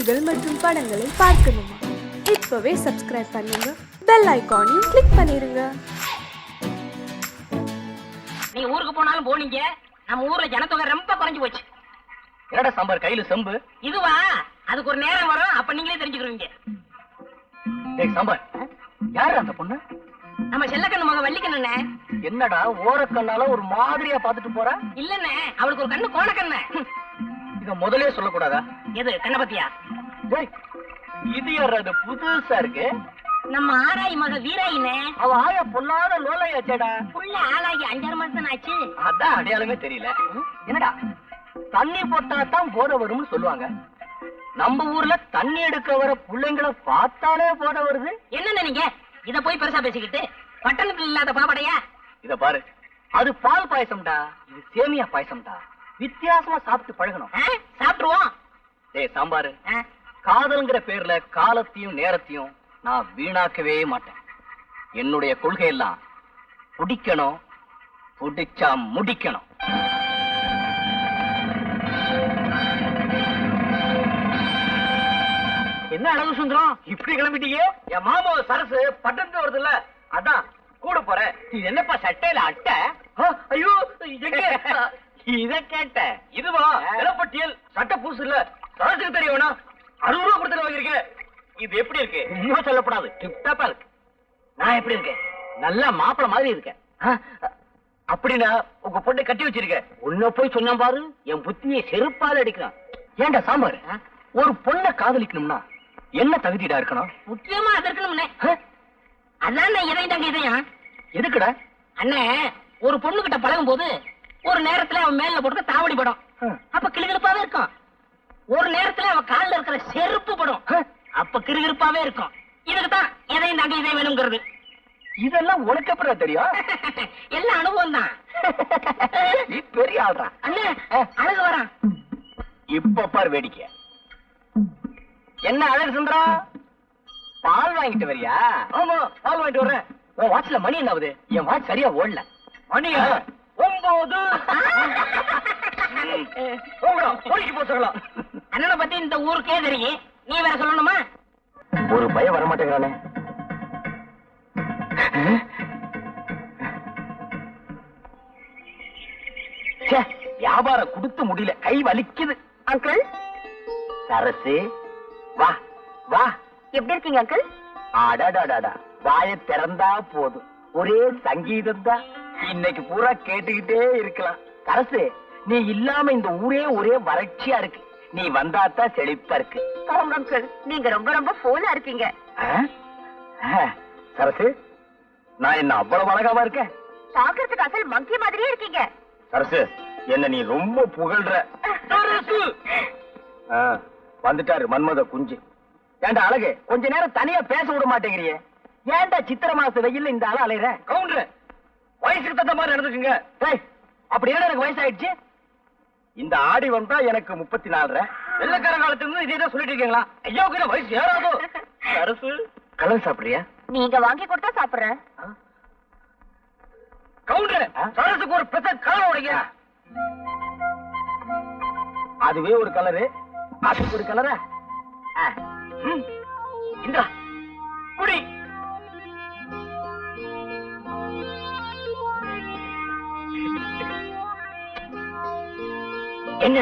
செய்திகள் மற்றும் படங்களை பார்க்கணுமா? இப்பவே சப்ஸ்கிரைப் பண்ணுங்க, பெல் ஐகானையும் கிளிக் பண்ணிருங்க. நீ ஊருக்கு போனாலும் போனீங்க, நம்ம ஊர்ல ஜனத்தொகை ரொம்ப குறைஞ்சு போச்சு. என்னடா சாம்பார் கையில செம்பு? இதுவா? அதுக்கு ஒரு நேரம் வரும், அப்ப நீங்களே தெரிஞ்சுக்கிறீங்க. டேய் சாம்பார், யாரு அந்த பொண்ணு? நம்ம செல்லக்கண்ணு மக வள்ளிக்கண்ணே. என்னடா ஓரக்கண்ணால ஒரு மாதிரியா பாத்துட்டு போறா? இல்லண்ணே, அவளுக்கு ஒரு கண்ணு கோணக்கண்ணு. இத முதலே சொல்லக்கூடாதா? எது கண்ண பத்தியா? டேய், இது யாராவது புதுசா இருக்கு? நம்ம ஆராய் மக வீராயினே. அவ ஆயா பொல்லாத லோலையாச்சேடா. புள்ள ஆளாகி 5-6 மாசம் ஆச்சு. அதான் அடையாளமே தெரியல. என்னடா தண்ணி போட்டா தான் போத வரும்னு சொல்லுவாங்க. நம்ம ஊர்ல தண்ணி எடுக்க வர பிள்ளைங்களை பார்த்தாலே போத வருது. என்னன்னு நீங்க இத போய் பெருசா பேசிக்கிட்டு, பட்டணத்துல இல்லாத பாவடையா? இத பாரு, அது பால் பாயசம்டா, இது சேமியா பாயசம்டா. வித்தியாசமா சாப்பிட்டு பழகணும். சாப்பிட்டுருவோம். டேய் சாம்பாரு, காதல்ங்கிற பேர்ல காலத்தையும் நேரத்தையும் நான் வீணாக்கவே மாட்டேன். என்னுடைய கொள்கை எல்லாம் பிடிக்கணும், பிடிச்சா முடிக்கணும். என்ன அழகு சுந்தரம், இப்படி கிளம்பிட்டீங்க? என் மாமா சரசு பட்டணத்து வருது இல்ல, அதான் கூட போறேன். இது என்னப்பா சட்டையில அட்டை? ஐயோ, இத கேட்ட இதுவா? இளப்பட்டியல் சட்டை பூசு இல்ல, சரசுக்கு தெரிய வேணா. 60 ரூபா கொடுத்து வாங்கிருக்கேன். இது எப்படி இருக்கு? இன்னும் சொல்லப்படாது, டிப்டாப்பா இருக்கு. நான் எப்படி இருக்கேன்? நல்ல மாப்பிள மாதிரி இருக்கேன். அப்படின்னா உங்க பொண்ணை கட்டி வச்சிருக்க. உன்ன போய் சொன்ன பாரு, என் புத்தியை செருப்பால அடிக்கிறான். ஏண்டா சாம்பார், ஒரு பொண்ணை காதலிக்கணும்னா என்ன தகுதிடா இருக்கணும்? முக்கியமா அது இருக்கணும்னே. அதான் இதையும் தாங்க இதையும். எதுக்குடா? அண்ணே, ஒரு பொண்ணு கிட்ட பழகும் போது ஒரு நேரத்துல அவன் மேல போட்டு தாவடி படம், அப்ப கிளுகிருப்பாவே இருக்கும். ஒரு நேரத்துல அவன் காலில் இருக்கிற செருப்பு படம், அப்ப கிருகிருப்பாவே இருக்கும். இதுக்குதான் எதையும் தாங்க இதை வேணுங்கிறது. இதெல்லாம் உனக்கு அப்புறம் தெரியும்? எல்லாம் அனுபவம் தான். நீ பெரிய ஆள்றா. அண்ணே, அழகு வரான். இப்ப பார் வேடிக்கை. என்ன அழகு சுந்தரா, பால் வாங்கிட்டு வரியா? ஆமா, பால் வாங்கிட்டு வர்றேன். உன் வாட்ச்ல மணி என்ன ஆகுது? என் வாட்ச் சரியா ஓடல. மணியா? 9. போச்சுக்கலாம். அண்ணனை பத்தி இந்த ஊருக்கே தெரியும், நீ வேற சொல்லணுமா? ஒரு பயம் வரமாட்டேங்கிறானே. வியாபாரம் கொடுத்து முடியல, கை வலிக்குது. அங்கிள், சரசு வா வா. எப்படி இருக்கீங்க அங்கிள்? அடாடாடாடா, வாய திறந்தா போதும், ஒரே சங்கீதம் தான். இன்னைக்கு பூரா கேட்டுக்கிட்டே இருக்கலாம். சரசு, நீ இல்லாம இந்த ஊரே ஒரே வறட்சியா இருக்கு. நீ வந்தாத்தான் செழிப்பா இருக்கு. போங்க அங்கிள், நீங்க ரொம்ப ரொம்ப போலா இருக்கீங்க. சரசு, நான் என்ன அவ்வளவு அழகாவா இருக்கேன்? பாக்குறதுக்கு அசல் மங்கி மாதிரியே இருக்கீங்க. சரசு, என்ன நீ ரொம்ப புகழ்ற. வந்துட்டாரு மன்மத குஞ்சு. ஏண்டா அழகு, கொஞ்ச நேரம் தனியா பேச விட மாட்டேங்கிறியே? ஏண்டா சித்திர மாச வெயில்ல இந்த ஆள அலையற? கவுண்டர், வயசுக்கு தகுந்த மாதிரி நடந்துக்குங்க. அப்படி என்ன எனக்கு வயசாயிடுச்சு? இந்த ஆடி வந்தா எனக்கு 34. வெள்ளக்கார காலத்துல இருந்து இதே தான் சொல்லிட்டு இருக்கீங்களா? ஐயாவுக்கு வயசு ஏறாதோ? சரசு, கலர் சாப்பிடுறியா? நீங்க வாங்கி கொடுத்தா சாப்பிடுறேன். கவுண்டர், சரசுக்கு ஒரு பெசட் கலர் உடைங்க. அதுவே ஒரு கலரு, அதுக்கு ஒரு கலரா? இந்தா குடி. என்ன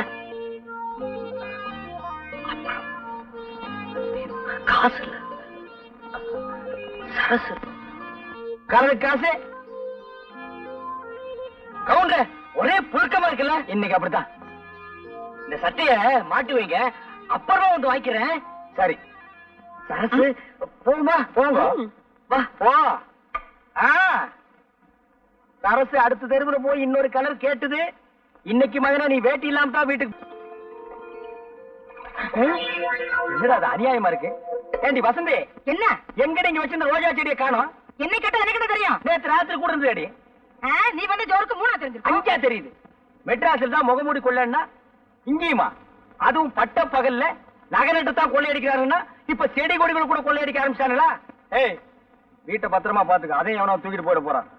காசு இல்ல சரசு, கலரு காசு. கவுண்டர், ஒரே புழுக்கமா இருக்குல்ல? இன்னைக்கு அப்படித்தான். இந்த சட்டைய மாட்டி வைங்க, அப்புறமா வந்து வாங்கிக்கிறேன். சரி சரசு, போமா போங்க. வா போ. சரசு அடுத்த தெருவுல போய் இன்னொரு கலர் கேட்டுது. இன்னைக்கு மகனா நீ வேட்டி இல்லாம தான் வீட்டுக்கு. என்னடா அது அநியாயமா இருக்கு? ஏண்டி வசந்தி, என்ன எங்க நீங்க வச்சிருந்த ரோஜா செடியை காணோம்? என்ன கேட்டா எனக்கு தெரியும். நேற்று ராத்திரி கூட இருந்து அடி. நீ வந்து ஜோருக்கு 3 தெரிஞ்சிருக்க. 5 தெரியுது. மெட்ராஸில் தான் முகமூடி கொள்ளன்னா, இங்கேயுமா? அதுவும் பட்ட பகல்ல நகரட்டு தான் கொள்ளையடிக்கிறாருன்னா, இப்ப செடி கொடிகள் கூட கொள்ளையடிக்க ஆரம்பிச்சாங்களா? ஏய், வீட்டை பத்திரமா பாத்துக்க. அதையும் எவனோ தூக்கிட்டு போயிட போறான்.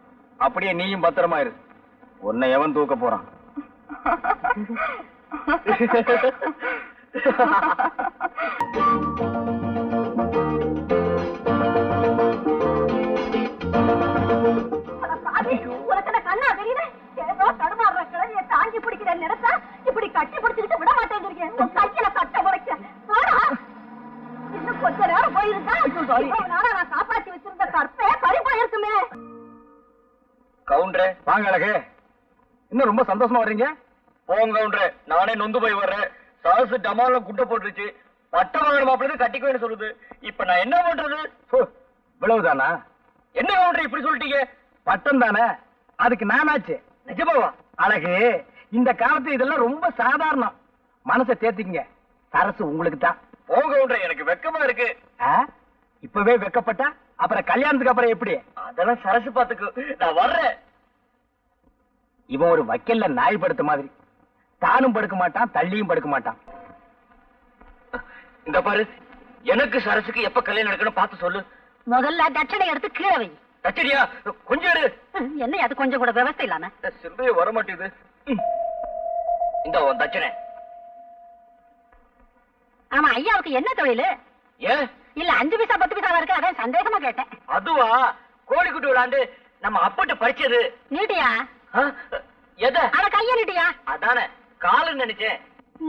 அப்படியே நீயும் பத்திரமா இரு. உன்னை எவன் தூக்க போறான்? நான் காப்பாத்தி வச்சிருந்த கற்பே பறி போயிருக்குமே. கவுண்டரே வாங்க அழகு. இன்னும் ரொம்ப சந்தோஷமா வர்றீங்க. போங்க கவுண்டரே, நானே நொந்து போய் வர்றேன். சாசு டமால குட்டை போட்டுருச்சு. பட்ட மகன் மாப்பிள்ளை கட்டிக்குவேன்னு சொல்லுது. இப்ப நான் என்ன பண்றது? இவ்வளவுதானா? என்ன கவுண்டர் இப்படி சொல்லிட்டீங்க? பட்டம் தானே, அதுக்கு நானாச்சு. நிஜமாவா? அழகு, இந்த காலத்து இதெல்லாம் ரொம்ப சாதாரணம். மனசை தேத்திக்கங்க. சரசு உங்களுக்கு தான். போங்க கவுண்டர், எனக்கு வெக்கமா இருக்கு. இப்பவே வெக்கப்பட்டா அப்புறம் கல்யாணத்துக்கு அப்புறம் எப்படி? அதெல்லாம் சரசு பாத்துக்கு. நான் வர்றேன். இவன் ஒரு வக்கல்ல நாய் படுத்த மாதிரி. தானும் படுக்க மாட்டான், தள்ளியும் படுக்க மாட்டான். இந்த பாரு, எனக்கு சரசுக்கு எப்ப கல்யாணம் நடக்கணும் பார்த்து சொல்லு. முதல்ல தட்சணை எடுத்து கீழே வை. தச்சடியா? கொஞ்சம் எடு. என்ன அது கொஞ்சம் கூட விவசாய இல்லாம? சிந்தைய வர மாட்டேங்குது. இந்த உன் தச்சனை. ஆமா, ஐயாவுக்கு என்ன தொழில்? ஏன் இல்ல 5 பைசா 10 பைசா இருக்கு, அதான் சந்தேகமா கேட்டேன். அதுவா, கோழிக்குட்டி விளாண்டு நம்ம அப்பட்ட பறிச்சது. நீட்டியா? எத? அட கைய நீட்டியா? அதானே காலுன்னு நினைச்சேன்.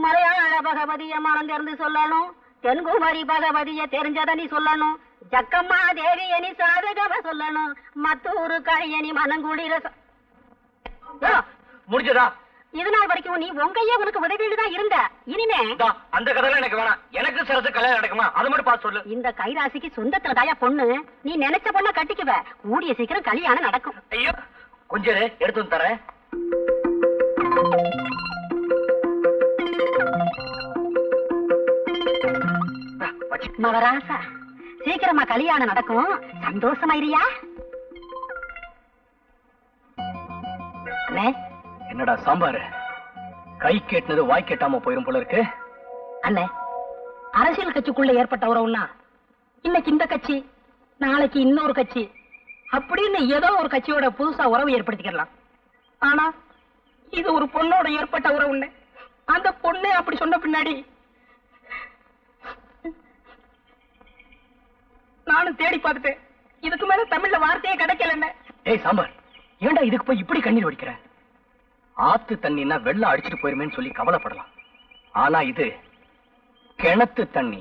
மலையாள பகவதிய மறந்திருந்து சொல்லணும், தென்குமரி பகவதிய தெரிஞ்சத நீ சொல்லணும், ஜக்கம்மா தேவிய நீ சாதகவ சொல்லணும், மத்தூரு கழிய நீ மனங்குளிர முடிஞ்சதா? இது நாள் வரைக்கும் நீ உங்கையே உனக்கு உதவிட்டு தான் இருந்த. இனிமே அந்த கதைலாம் எனக்கு வேணாம். எனக்கு சரசு கல்யாணம் நடக்குமா அது மட்டும் பார்த்து சொல்லு. இந்த கைராசிக்கு சொந்தத்துல தாயா பொண்ணு. நீ நினைச்ச பொண்ண கட்டிக்குவ. கூடிய சீக்கிரம் கல்யாணம் நடக்கும். ஐயோ, கொஞ்சம் எடுத்து வந்து தரேன். மவராசா, சீக்கிரமா கல்யாணம் நடக்கும். சந்தோஷமாயிரியா? என்னடா சாம்பாரு, கை கேட்டது வாய் கேட்டாம போயிரும் போல இருக்கு. அண்ணே, அரசியல் கட்சிக்குள்ள ஏற்பட்ட உறவுன்னா இன்னைக்கு இந்த கட்சி, நாளைக்கு இன்னொரு கட்சி அப்படின்னு ஏதோ ஒரு கட்சியோட புதுசா உறவு ஏற்படுத்திக்கலாம். ஆனா இது ஒரு பொண்ணோட ஏற்பட்ட உறவுன்னு அந்த பொண்ணு அப்படி சொன்ன பின்னாடி நானும் தேடி பார்த்துட்டேன். இதுக்கு மேல தமிழ்ல வார்த்தையே கிடைக்கல. ஏய் சாம்பார், ஏன்டா இதுக்கு போய் இப்படி கண்ணீர் வடிக்கிற? ஆத்து தண்ணின்னா வெள்ளம் அடிச்சுட்டு போயிருமேன்னு சொல்லி கவலைப்படலாம். ஆனா இது கிணத்து தண்ணி.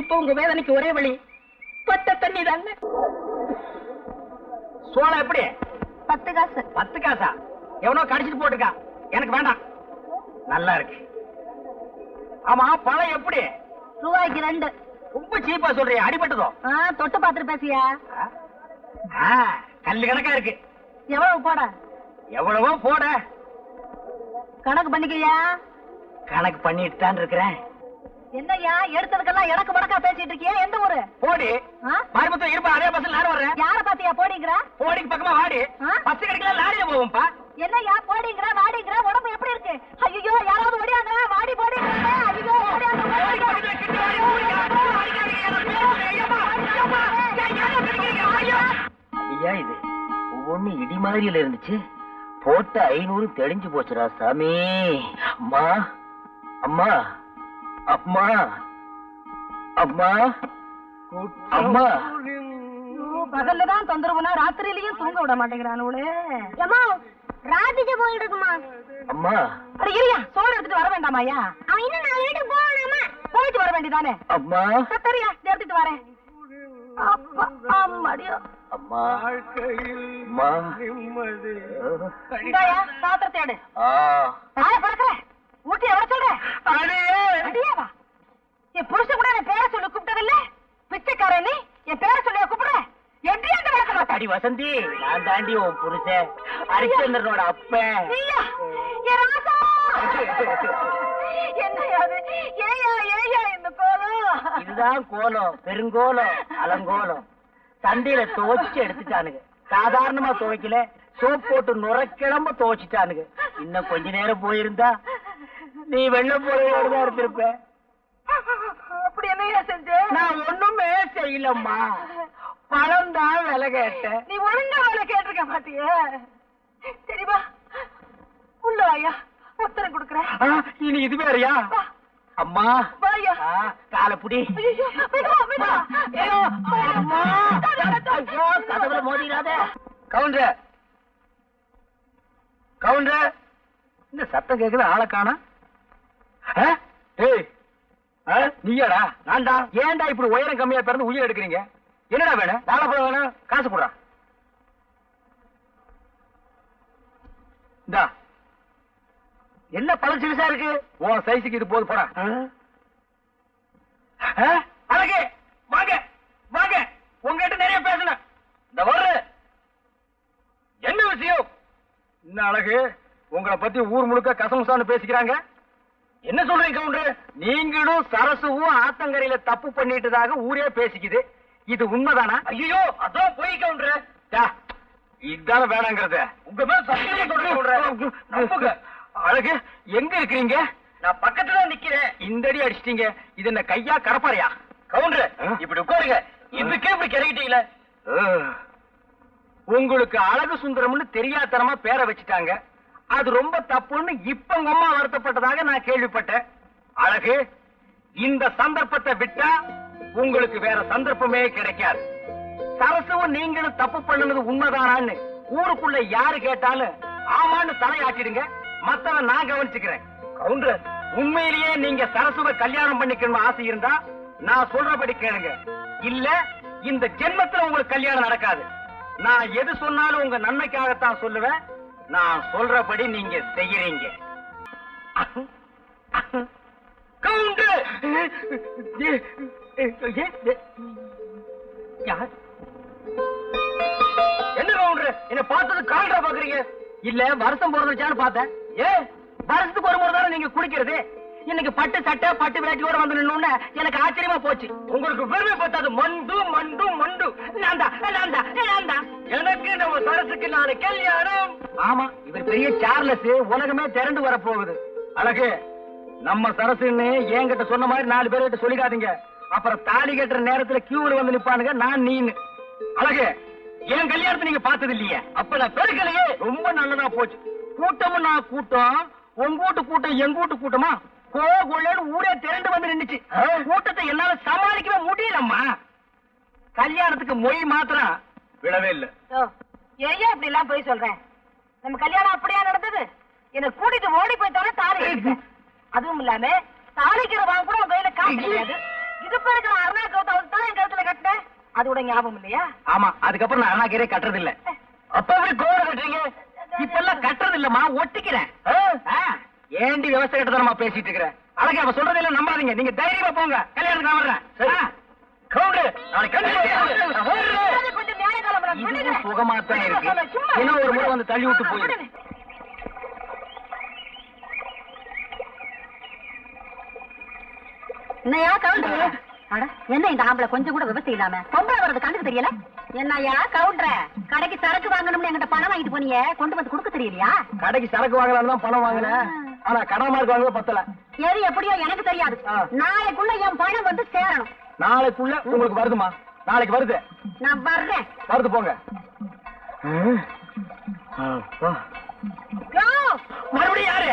இப்ப உங்க வேதனைக்கு ஒரே வழி பட்ட தண்ணி தாங்க. சோளம் எப்படி? 10 காசு. 10 காசா? எவனோ கடிச்சிட்டு போட்டுருக்கா, எனக்கு வேண்டாம். நல்லா இருக்கு. ஆமா, பழம் எப்படி? ரூபாய்க்கு 2. ரொம்ப சீப்பா சொல்றியா? அடிபட்டதோ? தொட்டு பாத்துட்டு பேசியா? கல்லு கணக்கா இருக்கு. எவ்வளவு போட? எவ்வளவோ போட. கணக்கு பண்ணிக்கையா? கணக்கு பண்ணிட்டு தான் இருக்கிறேன். என்னய்யா எடுத்ததுக்கெல்லாம் எனக்கு மடக்கா பேசிட்டு இருக்கியா? எந்த ஊரு? போடி. மறுபடியும் இருப்பா, அதே பஸ்ல நானும் வர்றேன். யார பாத்தியா போடிங்கற? போடிக்கு பக்கமா வாடி. பஸ் கிடைக்கல, லாரியில போவோம்பா. என்னய்யா போடிங்கற வாடிங்கற? உடம்பு எப்படி இருக்கு? ஐயோ, யாராவது ஓடியாங்க. வாடி போடிங்கற. ஐயோ, ஓடியாங்க. ஐயா, இது ஒவ்வொன்னு இடி மாதிரியில இருந்துச்சு. போட்ட 500 தெளிஞ்சு போச்சுடா சாமி. அம்மா அம்மா அம்மா அம்மா அம்மா. பகல்லதான் தொந்தரவுனா ராத்திரியிலயும் தூங்க விட மாட்டேங்கிறானே. ஏமா ராத்திரி போயிட்டு இருக்குமா? அம்மா. அட இருயா, சோறு எடுத்துட்டு வர வேண்டாமாயா? அவன் இன்னும் 4 வீட்டுக்கு போகணுமா? போயிட்டு வர வேண்டியதானே? அம்மா. சரியா, எடுத்துட்டு வரேன். அப்பா அம்மாடியோ. அம்மா அம்மா. இந்தாயா பாத்திரத்தை எடு. தாய பறக்கற ஊட்டி எவர சொல்ற? அடியாவா? என் புருஷன் கூட என் பேரை சொல்லி கூப்பிட்டதில்ல. பிச்சைக்காரன் நீ என் பேரை சொல்லி கூப்பிடுற? எப்படி அந்த வளர்க்கணும்? அடி வசந்தி, நான் தாண்டி உன் புருஷன் ஹரிச்சந்திரனோட அப்பன். என்னையாது? ஏயா ஏயா இந்த கோலம்? இதுதான் கோலம், பெருங்கோலம், அலங்கோலம். சந்தையில துவைச்சு எடுத்துட்டானுங்க. சாதாரணமா துவைக்கல, சோப் போட்டு நுரைக்கிழம்ப துவைச்சிட்டானுங்க. இன்னும் கொஞ்ச நேரம் போயிருந்தா நீ வெள்ளம் போறதோடதான் இருந்திருப்ப. அப்படி என்னையா செஞ்ச? நான் ஒண்ணுமே செய்யலம்மா, பழம் தான் விலை கேட்டேன். நீ ஒழுங்கா வேலை கேட்டிருக்க மாட்டிய. சரிவா, உள்ள வாயா, உத்தரம் கொடுக்குறேன். இனி இது வேறையா? அம்மா வாயா. காலப்புடி. கதவுல மோதிராத. கவுண்டர் கவுண்டர், இந்த சத்தம் கேக்குது, ஆளை காணா. ஏய், நீயாடா? நான்டா. ஏன்டா இப்படி உயரம் கம்மியா பிறந்து உயிர் எடுக்கிறீங்க? என்னடா வேணும்? வாழைப்பழம் வேணும், காசு போடுறா. இந்தா. என்ன பழம் சிறுசா இருக்கு? உன் சைஸுக்கு இது போது போடா. அழகு வாங்க வாங்க, உங்ககிட்ட நிறைய பேசணும். இந்த வர்ற என்ன விஷயம்? என்ன அழகு, உங்களை பத்தி ஊர் முழுக்க கசமுசான்னு பேசிக்கிறாங்க. என்ன சொல்றீங்க கவுண்டர்? நீங்களும் சரசுவும் ஆத்தங்கரையில தப்பு பண்ணிட்டதாக ஊரே பேசிக்குது. இது உண்மைதானா? ஐயோ, அதான் போய் கவுண்டர். இதுதான வேணாங்கிறத உங்க மேல சத்தியம் சொல்றேன். அழகு, எங்க இருக்கிறீங்க? நான் பக்கத்துல நிக்கிறேன். இந்த அடி அடிச்சிட்டீங்க. இது என்ன கையா கடப்பாறையா? கவுண்டர், இப்படி உட்காருங்க. இதுக்கே இப்படி கிறங்கிட்டீங்களே. உங்களுக்கு அழகு சுந்தரம்னு தெரியாதனமா பேரை வச்சுட்டாங்க. அது ரொம்ப தப்புன்னு இப்ப உங்க அம்மா வருத்தப்பட்டதாக நான் கேள்விப்பட்டேன். அழகு, இந்த சந்தர்ப்பத்தை விட்டா உங்களுக்கு வேற சந்தர்ப்பமே கிடைக்காது. சரசுவும் நீங்களும் தப்பு பண்ணுனது உண்மைதானான்னு ஊருக்குள்ள யாரு கேட்டாலும் ஆமான்னு தலையாட்டிடுங்க. மத்தவன் நான் கவனிச்சுக்கிறேன். கவுண்டர், உண்மையிலேயே நீங்க சரசுவை கல்யாணம் பண்ணிக்கணும் ஆசை இருந்தா நான் சொல்றபடி கேளுங்க. இல்ல இந்த ஜென்மத்துல உங்களுக்கு கல்யாணம் நடக்காது. நான் எது சொன்னாலும் உங்க நன்மைக்காகத்தான் சொல்லுவேன். நான் சொல்றபடி நீங்க செய்யறீங்க. கவுண்டர், என்ன கவுண்டர், என்ன பார்த்தது கால்ரா பாக்குறீங்க? இல்ல வருஷம் பிறந்துச்சான்னு பார்த்தேன். வருஷத்துக்கு ஒரு முறை தானே நீங்க குடிக்கிறது. இன்னைக்கு பட்டு சட்டை பட்டு வேட்டியோட வந்து நின்னு எனக்கு ஆச்சரியமா போச்சு. உங்களுக்கு பெருமை பார்த்தது மண்டு மண்டு மண்டு. எனக்கு நம்ம சரசுக்கு நாளை கல்யாணம். ஆமா, இவர் பெரிய சார்லஸ், உலகமே திரண்டு வர போகுது. அழகு, நம்ம சரசுன்னு என்கிட்ட சொன்ன மாதிரி 4 பேர்கிட்ட சொல்லிக்காதீங்க. அப்புறம் தாலி கட்டுற நேரத்துல கியூல வந்து நிப்பானுங்க நான் நீன்னு. அழகு, என் கல்யாணத்தை நீங்க பார்த்தது இல்லையே. அப்ப நான் பெருக்கலையே. ரொம்ப நல்லதா போச்சு. கூட்டமும் நான் கூட்டம், உங்கூட்டு கூட்டம் எங்கூட்டு கூட்டமா கோகுள்ளன்னு ஊரே திரண்டு வந்து நின்னுச்சு. கூட்டத்தை என்னால சமாளிக்கவே முடியலம்மா. கல்யாணத்துக்கு மொய் மாத்திரம் விடவே இல்ல. ஏன் இப்படி எல்லாம் போய் சொல்றேன்? நம்ம கல்யாணம் அப்படியா நடந்தது? என்ன கூட்டிட்டு ஓடி போயிட்டாலும் தாலி கட்டிட்டேன். அதுவும் இல்லாம தாலிக்கிற வாங்க கூட உங்க கையில காசு கிடையாது. இது பிறகு அருணா கவுத்தாவது தான் என் கழுத்துல கட்டினேன். அதோட ஞாபகம் இல்லையா? ஆமா, அதுக்கப்புறம் நான் அருணாக்கீரே கட்டுறது இல்ல. அப்ப எப்படி கோவம் கட்டுறீங்க? இப்ப எல்லாம் கட்டுறது இல்லம்மா, ஒட்டிக்கிறேன். ஏண்டி விவசாய கிட்ட பேசிட்டு இருக்கிறேன். அழகா அவ சொல்றதே நம்பாதீங்க. நீங்க தைரியமா போங்க. கல்யாணத்துக்கு நான் வர்றேன். கொஞ்சம் நியாயகாலம் சுகமாத்தான் இருக்கு. இன்னும் ஒரு முறை வந்து தள்ளி விட்டு போயிடு. என்னையா கவுண்டர்? என்ன இந்த ஆம்பளை கொஞ்சம் கூட விவசாயம் இல்லாம பொம்பளை வர்றது கண்ணுக்கு தெரியல? என்னையா கவுண்டர், கடைக்கு சரக்கு வாங்கணும்னு என்கிட்ட பணம் வாங்கிட்டு போனீங்க, கொண்டு வந்து கொடுக்க தெரியலையா? கடைக்கு சரக்கு வாங்கலாம் தான் பணம் வாங்கினேன். ஆனா கடை மார்க் வாங்க பத்தல. எது எப்படியோ எனக்கு தெரியாது. நாளைக்குள்ள என் பணம் வந்து சேரணும். நாளைக்குள்ள உங்களுக்கு வருதுமா? நாளைக்கு வருது. நான் வர்றேன். வருது, போங்க. மறுபடியும் யாரு?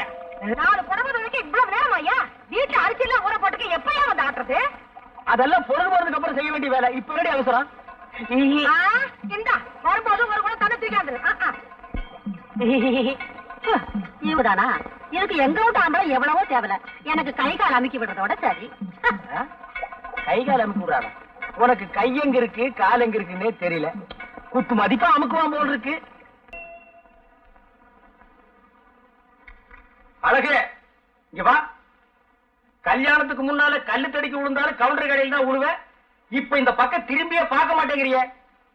4 புடவை துவைக்க இவ்வளவு நேரம் ஐயா? வீட்டுல அரிசி எல்லாம் ஊற போட்டுக்க எப்பயா வந்து ஆட்டுறது? அதெல்லாம் பொழுது போறதுக்கு அப்புறம் செய்ய வேண்டிய வேலை. இப்ப வேண்டிய அவசரம். இந்தா வரும்போது ஒரு கூட தண்ணி தூக்காந்து. இவதானா? இதுக்கு எங்க விட்டு ஆம்பளை எவ்வளவோ தேவல. எனக்கு கை கால் அமுக்கி விடுறதோட சரி. கை கால் அமுக்கி விடுறாங்க. உனக்கு கை எங்க இருக்கு கால் எங்க இருக்குன்னே தெரியல. குத்து மதிப்பா அமுக்குவான் போல் இருக்கு. அழகு, இங்க வா. கல்யாணத்துக்கு முன்னால கல்லு தடிக்கு விழுந்தாலும் கவுண்டர் கடையில் தான் விழுவேன். இப்ப இந்த பக்கம் திரும்பியே பார்க்க மாட்டேங்கிறிய.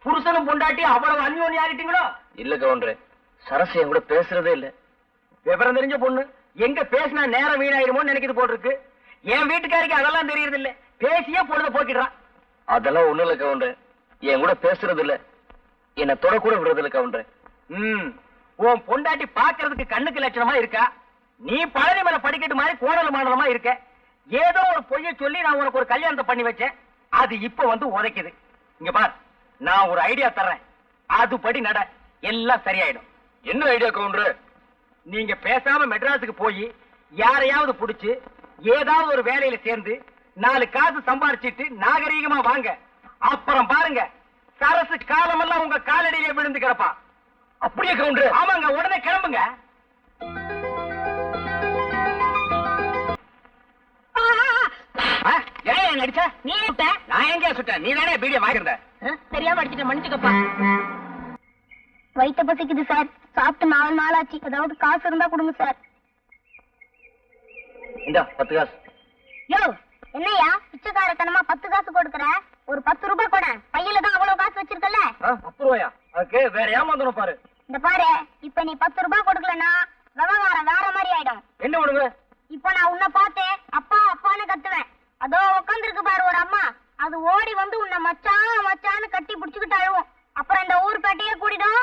புருஷனும் பொண்டாட்டி அவ்வளவு அந்யோன்யம் ஆகிட்டீங்களோ? இல்ல கவுண்டர், சரசு என் கூட பேசுறதே இல்ல. விவரம் தெரிஞ்ச பொண்ணு எங்க பேசினா நேரம் வீணாயிருமோன்னு நினைக்கிறது போட்டிருக்கு. என் வீட்டுக்காரிக்கு அதெல்லாம் தெரியறது இல்ல. பேசியே பொழுத போக்கிடுறான். அதெல்லாம் ஒண்ணு இல்ல கவுண்டர், என் கூட பேசுறது இல்ல, என்ன தொட கூட விடுறது இல்ல கவுண்டர். உன் பொண்டாட்டி பாக்குறதுக்கு கண்ணுக்கு லட்சணமா இருக்கா. நீ பழனி மேல படிக்கட்டு மாதிரி கோணல் மாடலமா இருக்க. ஏதோ ஒரு பொய்ய சொல்லி நான் உனக்கு ஒரு கல்யாணத்தை பண்ணி வச்சேன். அது இப்ப வந்து உதைக்குது. இங்க பார், நான் ஒரு ஐடியா தர்றேன். அதுபடி நட, எல்லாம் சரியாயிடும். என்ன ஐடியா கவுண்டர்? நீங்க பேசாம மெட்ராஸுக்கு போய் யாரையாவது புடிச்சு ஏதாவது ஒரு வேலையில சேர்ந்து 4 காசு சம்பாரிச்சிட்டு நாகரீகமா வாங்க. அப்புறம் பாருங்க, சரசு காலமெல்லாம் உங்க காலடியிலே விழுந்து கிடப்பா. அப்படியே கவுண்டர்? ஆமாங்க, உடனே கிளம்புங்க. அங்க அடிச்சா? நீ விட்ட நான் எங்க சுட்டேன்? நீ தானே பீடியை வாங்கிருந்த. தெரியாம அடிச்சுட்ட, மன்னிச்சுக்கப்பா. வயித்த பசிக்குது சார். சாப்பிட்டு 4 நாள் ஆச்சு. ஏதாவது காசு இருந்தா கொடுங்க சார். இந்த 10 காசு. யோ, என்னையா பிச்சைக்காரத்தனமா 10 காசு கொடுக்கற? ஒரு 10 ரூபாய் கொட. பையில தான் அவ்வளவு காசு வச்சிருக்கல. 10 ரூபாயா? அதுக்கு வேற ஏமாந்தணும் பாரு. இந்த பாரு, இப்ப நீ 10 ரூபாய் கொடுக்கலனா விவகாரம் வேற மாதிரி ஆயிடும். என்ன பண்ணுங்க? இப்ப நான் உன்னை பார்த்து அப்பா அப்பான்னு கத்துவேன். அதோ உட்காந்துருக்கு பாரு ஒரு அம்மா, அது ஓடி வந்து உன்னை மச்சான் மச்சான்னு கட்டி பிடிச்சுக்கிட்டு அழுவும். அப்புறம் இந்த ஊர் பேட்டையே கூடிடும்.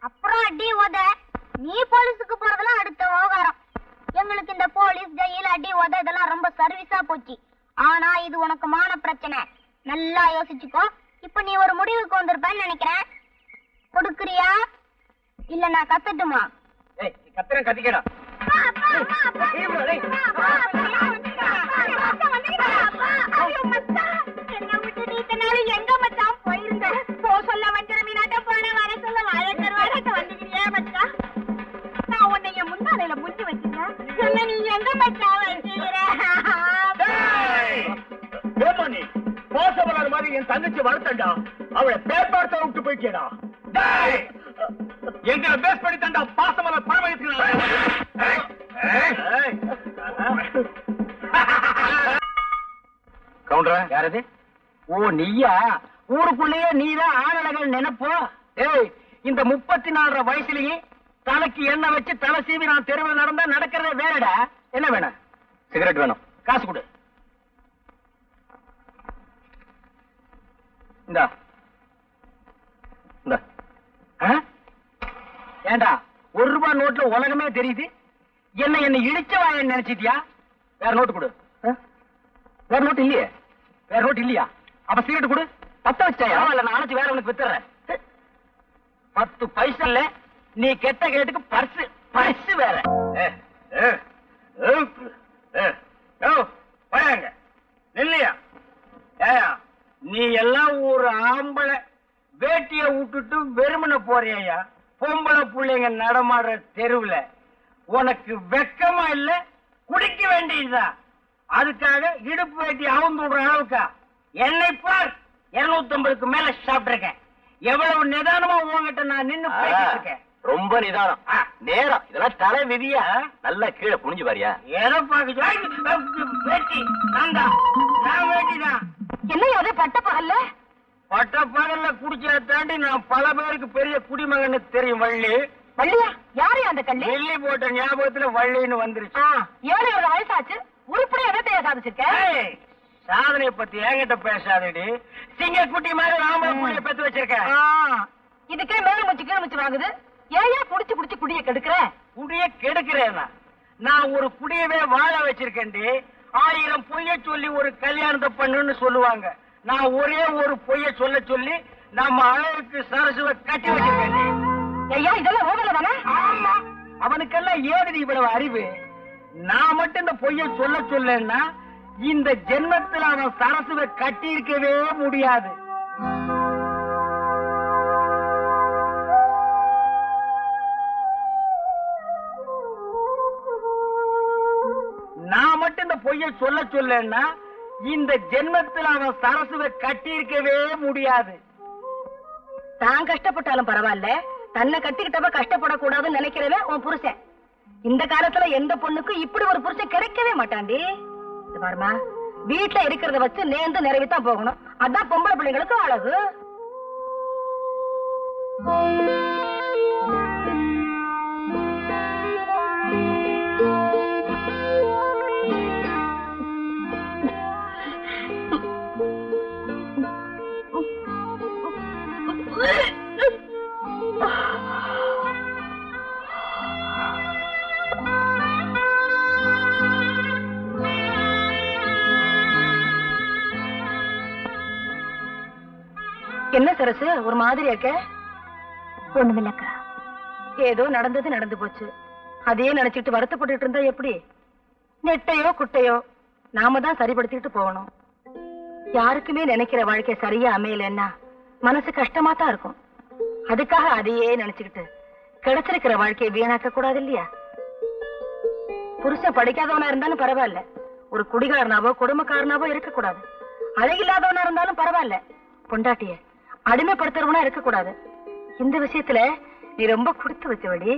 அப்புறம் அடி உத. நீ போலீஸுக்கு போறதெல்லாம் அடுத்த விவகாரம். எங்களுக்கு இந்த போலீஸ் ஜெயில் அடி உத இதெல்லாம் ரொம்ப சர்வீஸா போச்சு. ஆனா இது உனக்கு மான பிரச்சனை. நல்லா யோசிச்சுக்கோ. இப்ப நீ ஒரு முடிவுக்கு வந்திருப்பேன்னு நினைக்கிறேன். கொடுக்குறியா இல்ல நான் கத்தட்டுமா? ஏய், கத்துறேன், கத்திக்கடா. எங்க மச்சான் போயிருந்த? போ சொல்ல வஞ்சர மீனாட்டம் போன வர சொல்ல வாழக்கருவாட வந்துக்கிறியா மச்சான்? நான் உன்னைய முன்னாலையில முஞ்சி வச்சிருந்தேன். என்ன நீ எங்க மச்சான் வச்சிருக்கிற? நீ மோசமான மாதிரி என் தங்கச்சி வளர்த்தண்டா. அவளை பேப்பார்த்த விட்டு போயிட்டேடா. எங்களை பேஸ் பண்ணி தண்டா பாசமல பரவயத்துக்கு. கவுண்டர் யாரது? ஓ நீயா? ஊருக்குள்ளேயே நீதான் ஆளழகல் நினைப்போ? ஏய், இந்த 34 வயசுலயே தலைக்கு எண்ணெய் வச்சு தலை சீவி நான் தெருவில் நடந்தா நடக்கிறதே வேறடா. என்ன வேணும்? சிகரெட் வேணும். காசு கொடு. இந்தா இந்தா. ஏண்டா 1 ரூபாய் நோட்ல உலகமே தெரியுது. என்ன இடிச்ச வாயன்னு நினைச்சிட்டியா? வேற நோட்டு கொடு. வேற நோட்டு இல்லையே. வேற நோட்டு இல்லையா? அப்ப சிகரெட் கொடு. 10 வச்சாயா? இல்ல, நான் அணைச்சு வேற உனக்கு வித்துறேன். 10 பைசா இல்ல. நீ கெட்ட கேட்டுக்கு பர்ஸ் வேற. இல்லையா? ஏயா, நீ எல்லாம் ஒரு ஆம்பளை வேட்டிய விட்டுட்டு வெறுமனை போறியா? பொம்பளை பிள்ளைங்க நடமாடுற தெருவுல உனக்கு வெக்கமா இல்ல? குடிக்க வேண்டியதுதான். அதுக்காக இடுப்பு வேட்டி அவுந்து விடுற அளவுக்கா? என்னை பார், 250க்கு மேல சாப்பிட்டிருக்கேன். எவ்வளவு நிதானமா உங்ககிட்ட நான் நின்னு பேசிட்டு இருக்கேன். ரொம்ப நிதானம், நேரம். இதெல்லாம் தலை விதியா? நல்லா கீழே புனிஞ்சு பாரியா? ஏதோ பாக்க வேட்டி நான் வேட்டிதான். என்ன அதே பட்ட பகல்ல? பட்ட பகல்ல குடிச்சத தாண்டி நான் பல பேருக்கு பெரிய குடிமகன்னு தெரியும். வள்ளி. வள்ளியா? யாரு அந்த கள்ளி? வெள்ளி போட்ட ஞாபகத்துல வள்ளின்னு வந்துருச்சு. 7 வயசாச்சு. உருப்படியா எதை சாதிச்சிருக்க? சாதனை பத்தி என்கிட்ட பேசாதடி. சிங்கக்குட்டி மாதிரி ராம புள்ளிய பெத்து வச்சிருக்க. இதுக்கே மேல முச்சு கீழ் முச்சு வாங்குது. ஏயா குடிச்சு குடிச்சு குடிய கெடுக்கிற? குடிய கெடுக்கிறேன்னா நான் ஒரு குடியவே வாழ வச்சிருக்கேன்டி. 1000 பொய்ய சொல்லி ஒரு கல்யாணத்தை பண்ணுன்னு சொல்லுவாங்க. நான் ஒரே ஒரு பொய்ய சொல்ல சொல்லி நம்ம அழகுக்கு சரசுவ கட்டி வச்சிருக்கேன். ஐயா, இதெல்லாம் ஓடல தானே? ஆமா, அவனுக்கெல்லாம் ஏது இவ்வளவு அறிவு? நான் மட்டும் இந்த பொய்ய சொல்ல சொல்லன்னா இந்த ஜென்மத்தில் அவன் சரசுவை கட்டி இருக்கவே முடியாது. நான் மட்டும் இந்த பொய்ய சொல்ல சொல்லன்னா இந்த ஜென்மத்தில் அவன் சரசுவை கட்டி இருக்கவே முடியாது. தான் கஷ்டப்பட்டாலும் பரவாயில்ல, தன்னை கட்டிக்கிட்டவ கஷ்டப்படக்கூடாதுன்னு நினைக்கிறவன் உன் புருஷன். இந்த காலத்துல எந்த பொண்ணுக்கும் இப்படி ஒரு புருஷன் கிடைக்கவே மாட்டாண்டி. பாருமா, வீட்டுல இருக்கிறத வச்சு நேர்ந்து நிறைவேத்தான் போகணும். அதான் பொம்பளை பிள்ளைங்களுக்கு அழகு. என்ன சரசு ஒரு மாதிரி இருக்க? ஒண்ணுமில்லக்கா. ஏதோ நடந்தது நடந்து போச்சு. அதையே நினைச்சிட்டு வருத்தப்பட்டு இருந்தா எப்படி? நெட்டையோ குட்டையோ நாம தான் சரிப்படுத்திட்டு போகணும். யாருக்குமே நினைக்கிற வாழ்க்கை சரியா அமையலன்னா மனசு கஷ்டமா தான் இருக்கும். அதுக்காக அதையே நினைச்சுக்கிட்டு கிடைச்சிருக்கிற வாழ்க்கையை வீணாக்க கூடாது இல்லையா? புருஷன் படிக்காதவனா இருந்தாலும் பரவாயில்ல, ஒரு குடிகாரனாவோ குடும்பக்காரனாவோ இருக்க கூடாது. அழகில்லாதவனா இருந்தாலும் பரவாயில்ல, பொண்டாட்டிய அடிமைப்படுத்துறவனா இருக்க கூடாது. இந்த விஷயத்துல நீ ரொம்ப கொடுத்து வச்சவடி.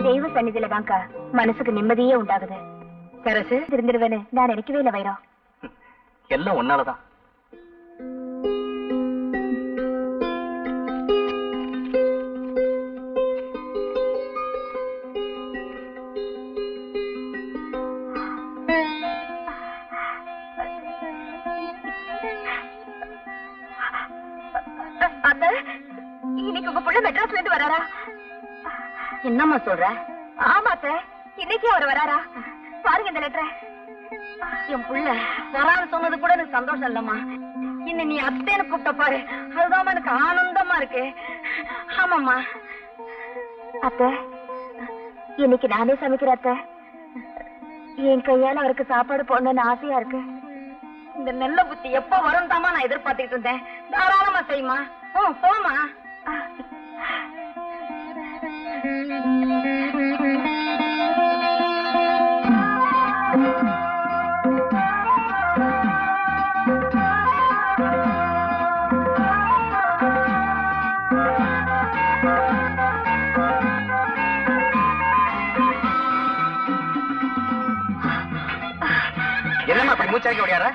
தெய்வ சன்னிதியில தான்க்கா மனசுக்கு நிம்மதியே உண்டாகுது. சரசு, திருந்திருவேன்னு நான் நினைக்கவே இல்லை வைரம். எல்லாம் ஒன்னாலதான். அத்தை, இன்னைக்கு உங்க புள்ள மெட்ராஸ்ல இருந்து வராரா? என்னம்மா சொல்ற? ஆமா அத்தை, இன்னைக்கு அவர் வராரா? பாருங்க இந்த லெட்டரை. என் புள்ள வரான்னு சொன்னது கூட எனக்கு சந்தோஷம் இல்லம்மா. இன்னும் நீ அத்தைன்னு கூப்பிட்ட பாரு, அதுதான் எனக்கு ஆனந்தமா இருக்கு. ஆமாம்மா. அத்தை, இன்னைக்கு நானே சமைக்கிறேன் அத்தை. என் கையால அவருக்கு சாப்பாடு போடணும்னு ஆசையா இருக்கு. இந்த நெல்ல புத்தி எப்ப வரும் தாமா நான் எதிர்பார்த்துட்டு இருந்தேன். தாராளமா செய்யுமா. போமா. என்னம்மா அப்படி மூச்சாக்கி ஓடியார?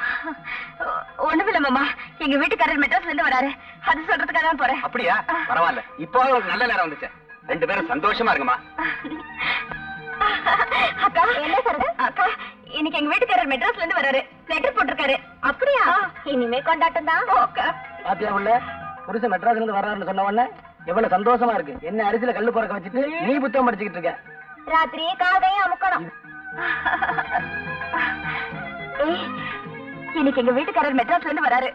ஒண்ணுமில்ல மாமா, எங்க வீட்டுக்காரர் மெட்ராஸ்ல இருந்து வராரு, அது சொல்றதுக்காக தான் போறேன். அப்படியா? பரவாயில்ல, இப்போ உங்களுக்கு நல்ல நேரம் வந்துச்சு. ரெண்டு பேரும் சந்தோஷமா இருக்குமா? அக்கா, என்ன சொல்றது? அக்கா, இன்னைக்கு எங்க வீட்டுக்காரர் மெட்ராஸ்ல இருந்து வராரு, லெட்டர் போட்டிருக்காரு. அப்படியா? இனிமே கொண்டாட்டம் தான். பாத்தியா உள்ள புருஷன் மெட்ராஸ்ல இருந்து வர்றாருன்னு சொன்ன உடனே எவ்வளவு சந்தோஷமா இருக்கு. என்ன அரிசியில கல்லு பொறக்க வச்சுட்டு நீ புத்தகம் படிச்சுக்கிட்டு இருக்க. ராத்திரி காதையும் அமுக்கணும். இன்னைக்கு எங்க வீட்டுக்காரர் மெட்ராஸ்ல இருந்து வராரு.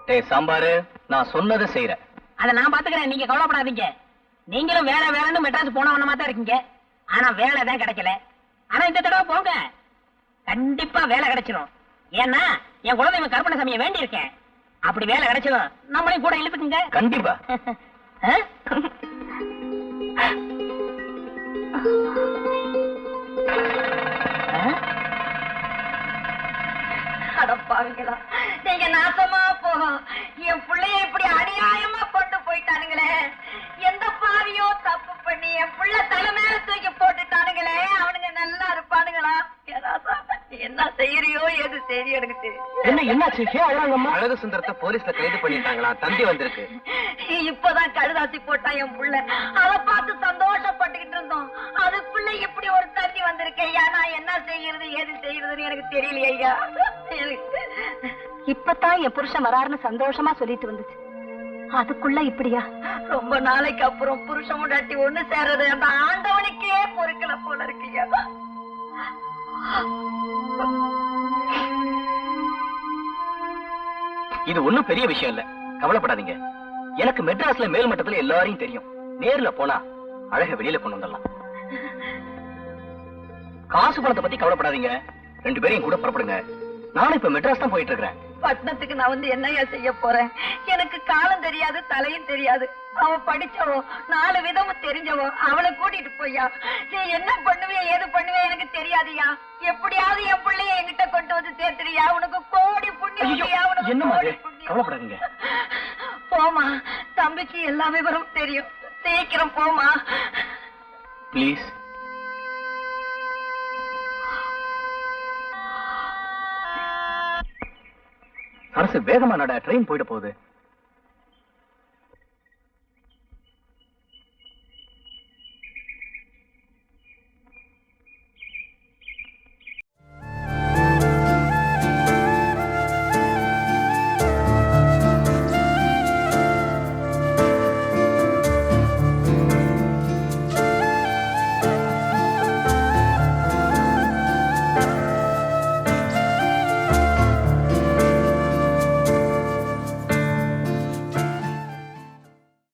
டேய் சாம்பாரு, நான் சொன்னதை செய்யறேன். அதை நான் பாத்துக்கிறேன், நீங்க கவலைப்படாதீங்க. நீங்களும் வேலை வேலைன்னு மெட்ராஸ் போனவனமா தான் இருக்கீங்க. ஆனா வேலை தான் கிடைக்கல. ஆனா இந்த தடவை போங்க, கண்டிப்பா வேலை கிடைச்சிடும். ஏன்னா என் குலதெய்வம் கற்பனை சாமியை வேண்டி இருக்கேன். அப்படி வேலை கிடைச்சிடும், நம்மளையும் கூட இழுத்துக்குங்க. கண்டிப்பா. அடப்பாவிங்களா, நீங்க நாசமா போகும். என் பிள்ளைய இப்படி அநியாயமா கொண்டு போயிட்டானுங்களே. எந்த பாவியோ தப்பு பண்ணி என் புள்ள தலை மேல தூக்கி போட்டுட்டானுங்களே. அவனுங்க நல்லா இருப்பானுங்களா? என்ன செய்யறியோ எது செய்யறியோ எனக்கு தெரியும். என்னாச்சு? அழகு சுந்தரத்தை போலீஸ்ல கைது பண்ணிட்டாங்களா? தந்தி வந்திருக்கு. இப்பதான் கழுதாசி போட்டான் என் புள்ள. அதை பார்த்து சந்தோஷப்பட்டுக்கிட்டு இருந்தோம். அதுக்குள்ள இப்படி ஒரு தண்ணி வந்திருக்கு. ஐயா, நான் என்ன செய்யறது எது செய்யறதுன்னு எனக்கு தெரியலையே ஐயா. இப்பதான் என் புருஷன் வராருன்னு சந்தோஷமா சொல்லிட்டு வந்துச்சு, அதுக்குள்ள இப்படியா? ரொம்ப நாளைக்கு அப்புறம் புருஷன் முன்னாடி ஒண்ணு சேர்றது அந்த ஆண்டவனுக்கே பொறுக்கல போல இருக்குயா. இது ஒண்ணும் பெரிய விஷயம் இல்ல, கவலைப்படாதீங்க. எனக்கு மெட்ராஸ்ல மேல் மட்டத்துல எல்லாரையும் தெரியும். நேர்ல போனா அழக வெளியில கொண்டு வந்துடலாம். காசு பணத்தை பத்தி கவலைப்படாதீங்க. ரெண்டு பேரையும் கூட புறப்படுங்க. நானும் இப்ப மெட்ராஸ் தான் போயிட்டு இருக்கிறேன். பட்டணத்துக்கு நான் வந்து என்னையா செய்ய போறேன்? எனக்கு காலம் தெரியாது, தலையும் தெரியாது. அவன் படிச்சவோ, 4 விதமும் தெரிஞ்சவோ. அவளை கூட்டிட்டு போய்யா. நீ என்ன பண்ணுவியா ஏது பண்ணுவியா எனக்கு தெரியாதுயா. எப்படியாவது என் பிள்ளைய என்கிட்ட கொண்டு வந்து சேர்த்துறியா. உனக்கு கோடி புண்ணியம். என்ன கவலைப்படாதீங்க. போமா, தம்பிக்கு எல்லா விவரம் தெரியும். சீக்கிரம் போமா பிளீஸ். அரசு வேகமா நட, ட்ரெயின் போயிட போகுது.